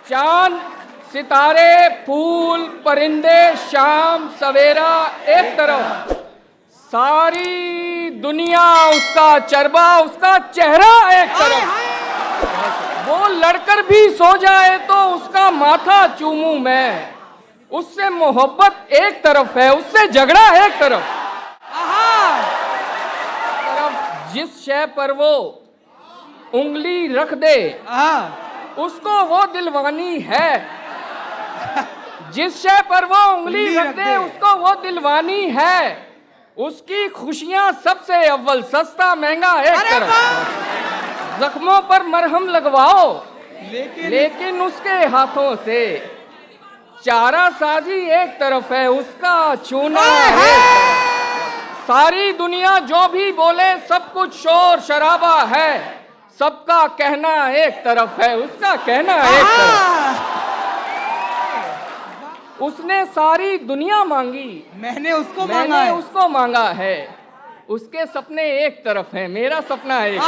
चांद, सितारे, फूल, परिंदे, शाम सवेरा एक तरफ, सारी दुनिया उसका चरबा, उसका चेहरा एक तरफ। वो लड़कर भी सो जाए तो उसका माथा चूमूं मैं। उससे मोहब्बत एक तरफ है, उससे झगड़ा एक तरफ। जिस शय पर वो उंगली रख दे उसको वो दिलवानी है। जिस शय पर वो उंगली रख दे उसको वो दिलवानी है। उसकी खुशियां सबसे अव्वल, सस्ता महंगा एक तरफ। जख्मों पर मरहम लगवाओ लेकिन उसके हाथों से चारा साजी एक तरफ है, उसका छूना है। सारी दुनिया जो भी बोले सब कुछ शोर शराबा है, सबका कहना एक तरफ है, उसका कहना एक तरफ। उसने सारी दुनिया मांगी, मैंने उसको मांगा है। उसके सपने एक तरफ हैं, मेरा सपना एक।